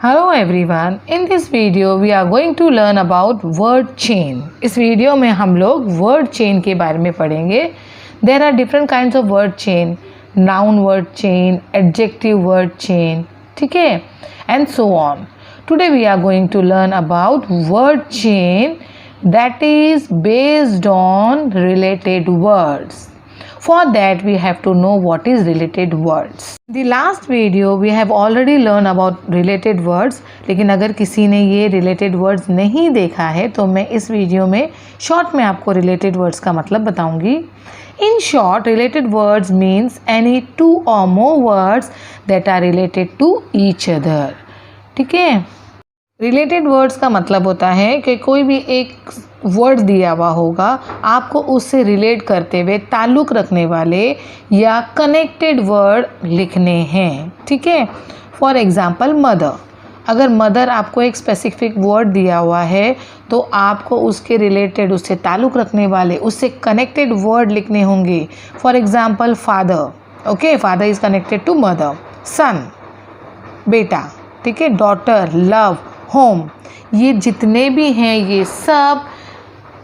Hello everyone, in this video we are going to learn about word chain. इस video में हम लोग word chain के बारे में पढ़ेंगे. There are different kinds of word chain, noun word chain, adjective word chain, ठीक है, and so on. Today we are going to learn about word chain that is based on related words. For that we have to know what is related words. The last video we have already learned about related words. लेकिन अगर किसी ने ये related words नहीं देखा है तो मैं इस वीडियो में शॉर्ट में आपको related words का मतलब बताऊंगी. In short, related words means any two or more words that are related to each other. ठीक है. रिलेटेड वर्ड्स का मतलब होता है कि कोई भी एक वर्ड दिया हुआ होगा, आपको उससे रिलेट करते हुए ताल्लुक़ रखने वाले या कनेक्टेड वर्ड लिखने हैं. ठीक है. For example mother. अगर मदर आपको एक स्पेसिफिक वर्ड दिया हुआ है तो आपको उसके रिलेटेड, उससे ताल्लुक़ रखने वाले, उससे कनेक्टेड वर्ड लिखने होंगे. For example father. Okay, father is connected to mother. Son, बेटा. ठीक है. डॉटर, लव, होम, ये जितने भी हैं ये सब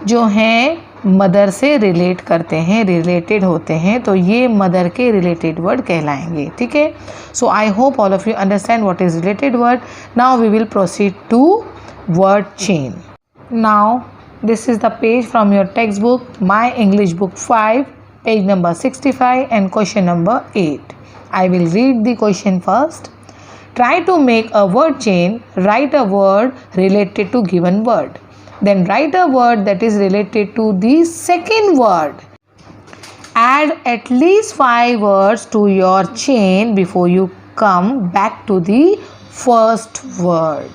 जो हैं मदर से रिलेट करते हैं, रिलेटेड होते हैं, तो ये मदर के रिलेटेड वर्ड कहलाएंगे. ठीक है. So I hope all of you understand what is related word. Now we will proceed to word chain. Now this is the page from your text book my English book 5, page number 65 and question number 8. I will read the question first. Try to make a word chain. Write a word related to given word. Then write a word that is related to the second word. Add at least 5 words to your chain before you come back to the first word.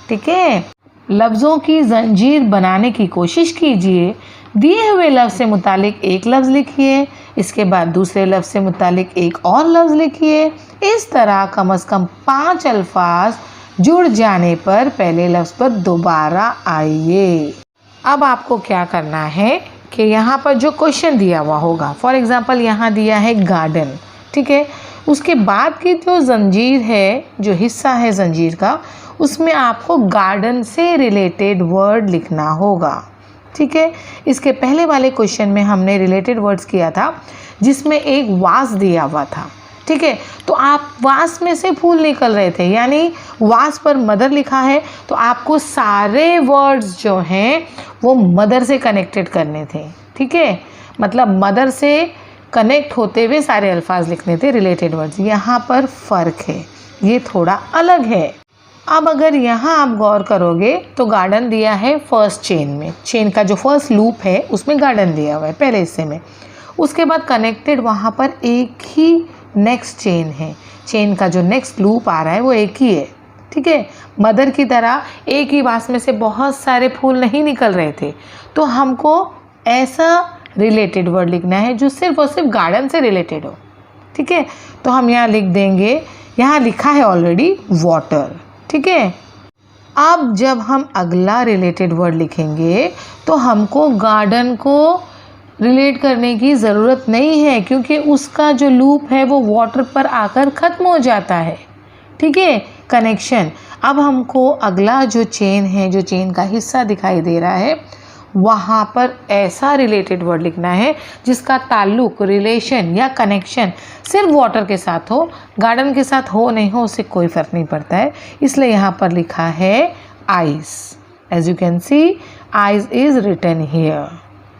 ठीक है. लफ्ज़ों की जंजीर बनाने की कोशिश कीजिए. दिए हुए लफ्ज़ से मुतालिक एक लफ्ज़ लिखिए, इसके बाद दूसरे लफ्ज़ से मुतालिक एक और लफ्ज़ लिखिए. इस तरह कम से कम 5 अल्फाज जुड़ जाने पर पहले लफ्ज़ पर दोबारा आइए. अब आपको क्या करना है कि यहाँ पर जो क्वेश्चन दिया हुआ होगा, फॉर एग्ज़ाम्पल यहाँ दिया है गार्डन. ठीक है. उसके बाद की जो जंजीर है, जो हिस्सा है जंजीर का, उसमें आपको गार्डन से रिलेटेड वर्ड लिखना होगा. ठीक है. इसके पहले वाले क्वेश्चन में हमने रिलेटेड वर्ड्स किया था जिसमें एक वास दिया हुआ था. ठीक है. तो आप वास में से फूल निकल रहे थे, यानी वास पर मदर लिखा है तो आपको सारे वर्ड्स जो हैं वो मदर से कनेक्टेड करने थे. ठीक है. मतलब मदर से कनेक्ट होते हुए सारे अल्फाज लिखने थे रिलेटेड वर्ड्स. यहाँ पर फ़र्क है, ये थोड़ा अलग है. अब अगर यहाँ आप गौर करोगे तो गार्डन दिया है फर्स्ट चेन में. चेन का जो फर्स्ट लूप है उसमें गार्डन दिया हुआ है पहले हिस्से में. उसके बाद कनेक्टेड वहाँ पर एक ही नेक्स्ट चेन है. चेन का जो नेक्स्ट लूप आ रहा है वो एक ही है. ठीक है. मदर की तरह एक ही वास में से बहुत सारे फूल नहीं निकल रहे थे, तो हमको ऐसा रिलेटेड वर्ड लिखना है जो सिर्फ और सिर्फ गार्डन से रिलेटेड हो. ठीक है. तो हम यहाँ लिख देंगे, यहाँ लिखा है ऑलरेडी वाटर. ठीक है. अब जब हम अगला रिलेटेड वर्ड लिखेंगे तो हमको गार्डन को रिलेट करने की ज़रूरत नहीं है, क्योंकि उसका जो लूप है वो वाटर पर आकर ख़त्म हो जाता है. ठीक है. कनेक्शन. अब हमको अगला जो चेन है, जो चेन का हिस्सा दिखाई दे रहा है, वहाँ पर ऐसा रिलेटेड वर्ड लिखना है जिसका ताल्लुक़, रिलेशन या कनेक्शन सिर्फ वाटर के साथ हो, गार्डन के साथ हो नहीं हो उससे कोई फ़र्क नहीं पड़ता है. इसलिए यहाँ पर लिखा है ice. As you can see, ice is written here.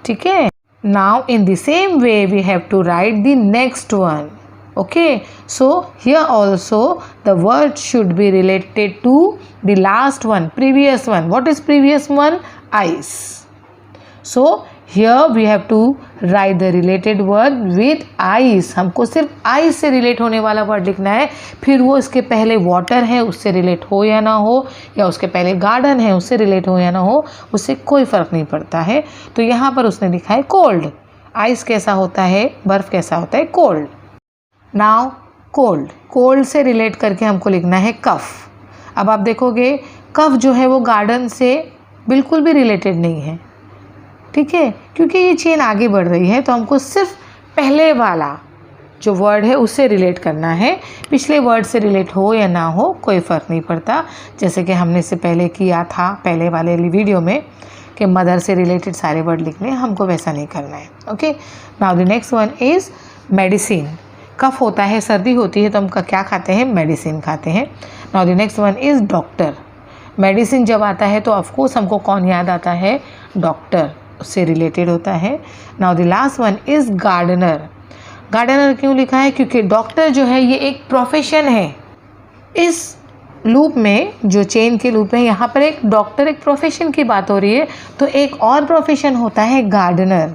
ठीक है. Now in the same way we have to write the next one. Okay, so here also the word should be related to the last one, previous one. What is previous one? Ice. So here we have to write the related word with ice. हमको सिर्फ ice से relate होने वाला word लिखना है. फिर वो इसके पहले water है उससे रिलेट हो या ना हो, या उसके पहले garden है उससे रिलेट हो या ना हो, उससे कोई फ़र्क नहीं पड़ता है. तो यहाँ पर उसने लिखा है cold. ice कैसा होता है, बर्फ़ कैसा होता है, cold. Now cold. कोल्ड से रिलेट करके हमको लिखना है कफ. अब आप देखोगे कफ जो है वो गार्डन से बिल्कुल भी रिलेटेड नहीं है. ठीक है. क्योंकि ये चेन आगे बढ़ रही है तो हमको सिर्फ पहले वाला जो वर्ड है उससे रिलेट करना है। पिछले वर्ड से रिलेट हो या ना हो कोई फ़र्क नहीं पड़ता, जैसे कि हमने इससे पहले किया था पहले वाले वीडियो में कि मदर से रिलेटेड सारे वर्ड लिखने, हमको वैसा नहीं करना है। Okay, now the next one is medicine. Cough होता है, सर्दी होती है तो हम क्या खाते हैं? मेडिसिन खाते हैं। Now the next one is doctor. Medicine जब आता है तो ऑफकोर्स हमको कौन याद आता है? डॉक्टर, उससे रिलेटेड होता है। Now the last one is gardener. Gardener क्यों लिखा है? क्योंकि डॉक्टर जो है ये एक प्रोफेशन है। इस लूप में, जो चेन के लूप में, यहाँ पर एक डॉक्टर एक प्रोफेशन की बात हो रही है, तो एक और प्रोफेशन होता है गार्डनर।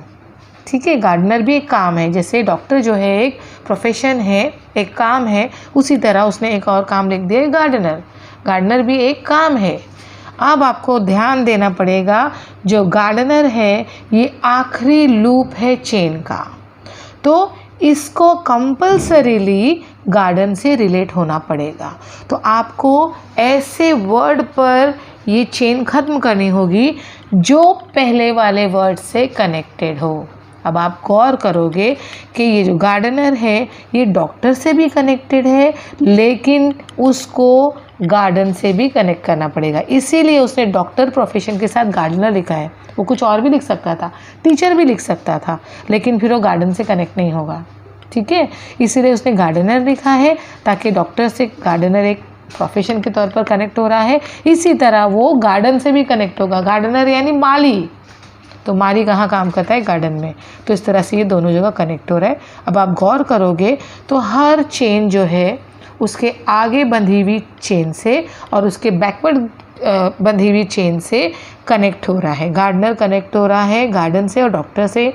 ठीक है, गार्डनर भी एक काम है। जैसे डॉक्टर जो है एक प्रोफेशन है, एक काम है, उसी तरह उसने एक और काम लिख दिया गार्डनर। गार्डनर भी एक काम है। अब आपको ध्यान देना पड़ेगा, जो गार्डनर है ये आखिरी लूप है चेन का, तो इसको कंपल्सरीली गार्डन से रिलेट होना पड़ेगा। तो आपको ऐसे वर्ड पर ये चेन ख़त्म करनी होगी जो पहले वाले वर्ड से कनेक्टेड हो। अब आप गौर करोगे कि ये जो गार्डनर है ये डॉक्टर से भी कनेक्टेड है, लेकिन उसको गार्डन से भी कनेक्ट करना पड़ेगा, इसीलिए उसने डॉक्टर प्रोफेशन के साथ गार्डनर लिखा है। वो कुछ और भी लिख सकता था, टीचर भी लिख सकता था, लेकिन फिर वो गार्डन से कनेक्ट नहीं होगा। ठीक है, इसीलिए उसने गार्डनर लिखा है, ताकि डॉक्टर से गार्डनर एक प्रोफेशन के तौर पर कनेक्ट हो रहा है, इसी तरह वो गार्डन से भी कनेक्ट होगा। गार्डनर यानी माली, तो माली कहाँ काम करता है? गार्डन में। तो इस तरह से ये दोनों जगह कनेक्ट हो रहा है। अब आप गौर करोगे तो हर चेन जो है उसके आगे बंधी हुई चेन से और उसके बैकवर्ड बंधी हुई चेन से कनेक्ट हो रहा है। गार्डनर कनेक्ट हो रहा है गार्डन से और डॉक्टर से,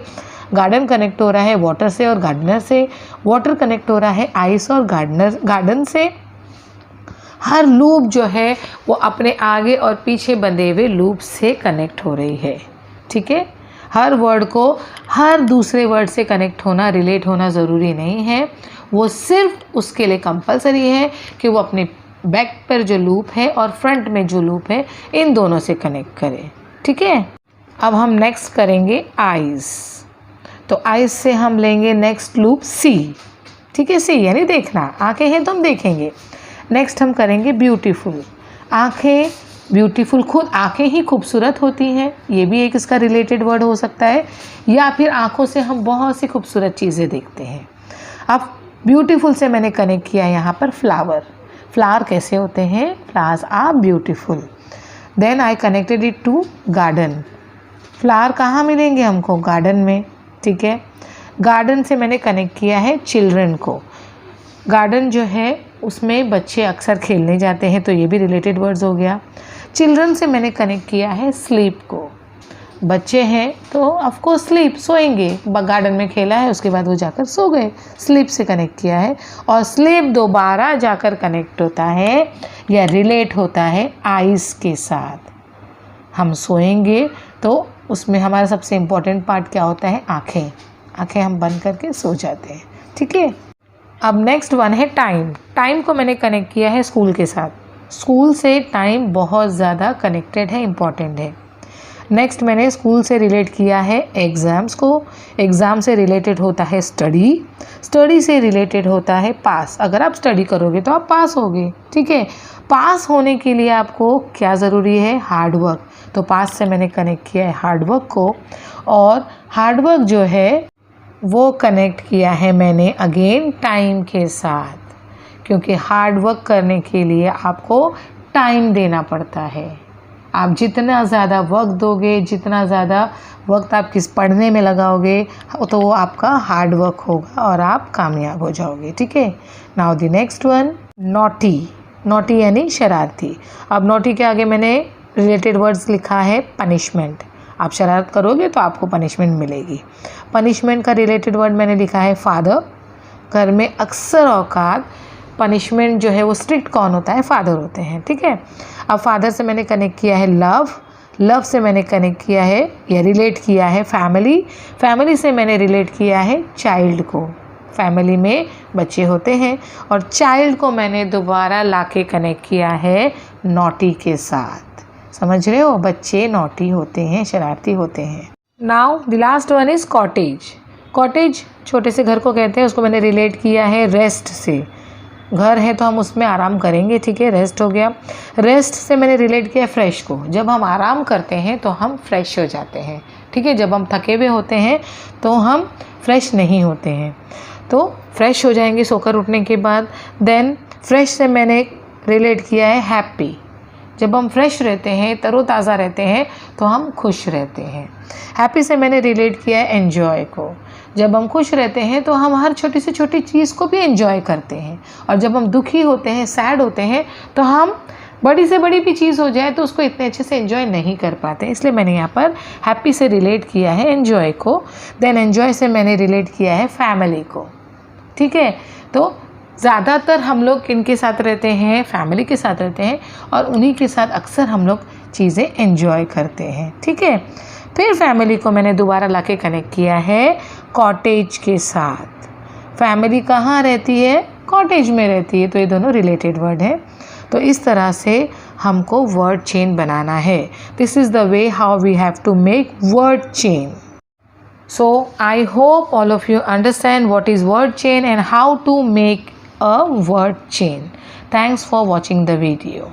गार्डन कनेक्ट हो रहा है वाटर से और गार्डनर से, वाटर कनेक्ट हो रहा है आइस और गार्डन से। हर लूप जो है वो अपने आगे और पीछे बंधे हुए लूप से कनेक्ट हो रही है। ठीक है, हर वर्ड को हर दूसरे वर्ड से कनेक्ट होना, रिलेट होना ज़रूरी नहीं है। वो सिर्फ उसके लिए कंपलसरी है कि वो अपने बैक पर जो लूप है और फ्रंट में जो लूप है, इन दोनों से कनेक्ट करे। ठीक है, अब हम नेक्स्ट करेंगे आइज़। तो आइज़ से हम लेंगे नेक्स्ट लूप सी। ठीक है, सी यानी देखना, आंखें हैं तो हम देखेंगे। नेक्स्ट हम करेंगे ब्यूटीफुल। आंखें ब्यूटीफुल, खुद आंखें ही खूबसूरत होती हैं, ये भी एक इसका रिलेटेड वर्ड हो सकता है, या फिर आंखों से हम बहुत सी खूबसूरत चीज़ें देखते हैं। अब ब्यूटीफुल से मैंने कनेक्ट किया यहाँ पर फ्लावर। फ्लावर कैसे होते हैं? Flowers are beautiful. Then I connected it to garden. Flower कहाँ मिलेंगे हमको? गार्डन में। ठीक है, गार्डन से मैंने कनेक्ट किया है चिल्ड्रन को। गार्डन जो है उसमें बच्चे अक्सर खेलने जाते हैं, तो ये भी रिलेटेड वर्ड्स हो गया। चिल्ड्रन से मैंने कनेक्ट किया है स्लीप को। बच्चे हैं तो ऑफकोर्स स्लीप, सोएंगे। गार्डन में खेला है, उसके बाद वो जाकर सो गए, स्लीप से कनेक्ट किया है। और स्लीप दोबारा जाकर कनेक्ट होता है या रिलेट होता है आइज़ के साथ। हम सोएंगे तो उसमें हमारा सबसे इम्पोर्टेंट पार्ट क्या होता है? आँखें। आँखें हम बंद करके सो जाते हैं। ठीक है, अब नेक्स्ट वन है टाइम। टाइम को मैंने कनेक्ट किया है स्कूल के साथ। स्कूल से टाइम बहुत ज़्यादा कनेक्टेड है, इम्पॉर्टेंट है। नेक्स्ट मैंने स्कूल से रिलेट किया है एग्ज़ाम्स को। एग्ज़ाम से रिलेटेड होता है स्टडी। स्टडी से रिलेटेड होता है पास। अगर आप स्टडी करोगे तो आप पास होगे। ठीक है, पास होने के लिए आपको क्या ज़रूरी है? Hard work. तो पास से मैंने कनेक्ट किया है हार्ड वर्क को, और हार्ड वर्क जो है वो कनेक्ट किया है मैंने अगेन टाइम के साथ, क्योंकि हार्ड वर्क करने के लिए आपको टाइम देना पड़ता है। आप जितना ज़्यादा वक्त दोगे, जितना ज़्यादा वक्त आप किस पढ़ने में लगाओगे, तो वो आपका हार्ड वर्क होगा और आप कामयाब हो जाओगे। ठीक है, now the next one naughty. Naughty यानी शरारती। अब नॉटी के आगे मैंने रिलेटेड वर्ड्स लिखा है पनिशमेंट। आप शरारत करोगे तो आपको पनिशमेंट मिलेगी। पनिशमेंट का रिलेटेड वर्ड मैंने लिखा है फादर। घर में अक्सर औकात पनिशमेंट जो है वो स्ट्रिक्ट कौन होता है? फादर होते हैं। ठीक है, अब फादर से मैंने कनेक्ट किया है लव। लव से मैंने कनेक्ट किया है या रिलेट किया है फैमिली। फैमिली से मैंने रिलेट किया है चाइल्ड को। फैमिली में बच्चे होते हैं, और चाइल्ड को मैंने दोबारा लाके कनेक्ट किया है नॉटी के साथ। समझ रहे हो? बच्चे नॉटी होते हैं, शरारती होते हैं। Now the last one is cottage. Cottage छोटे से घर को कहते हैं, उसको मैंने रिलेट किया है रेस्ट से। घर है तो हम उसमें आराम करेंगे, ठीक है, रेस्ट हो गया। रेस्ट से मैंने रिलेट किया फ्रेश को। जब हम आराम करते हैं तो हम फ्रेश हो जाते हैं, ठीक है। जब हम थके हुए होते हैं तो हम फ्रेश नहीं होते हैं, तो फ्रेश हो जाएंगे सोकर उठने के बाद। देन फ्रेश से मैंने रिलेट किया है हैप्पी। जब हम फ्रेश रहते हैं, तरोताज़ा रहते हैं, तो हम खुश रहते हैं। हैप्पी से मैंने रिलेट किया है एन्जॉय को। जब हम खुश रहते हैं तो हम हर छोटी से छोटी चीज़ को भी एंजॉय करते हैं, और जब हम दुखी होते हैं, सैड होते हैं, तो हम बड़ी से बड़ी भी चीज़ हो जाए तो उसको इतने अच्छे से एंजॉय नहीं कर पाते। इसलिए मैंने यहाँ पर हैप्पी से रिलेट किया है एंजॉय को। देन एंजॉय से मैंने रिलेट किया है फैमिली को, ठीक है। तो ज़्यादातर हम लोग किनके साथ रहते हैं? फैमिली के साथ रहते हैं, और उन्हीं के साथ अक्सर हम लोग चीज़ें एंजॉय करते हैं, ठीक है। फिर फैमिली को मैंने दोबारा लाके कनेक्ट किया है कॉटेज के साथ। फैमिली कहाँ रहती है? कॉटेज में रहती है, तो ये दोनों रिलेटेड वर्ड हैं। तो इस तरह से हमको वर्ड चेन बनाना है। This is the way how we have to make word chain. So I hope all of you understand what is word chain and how to make a word chain. Thanks for watching the video.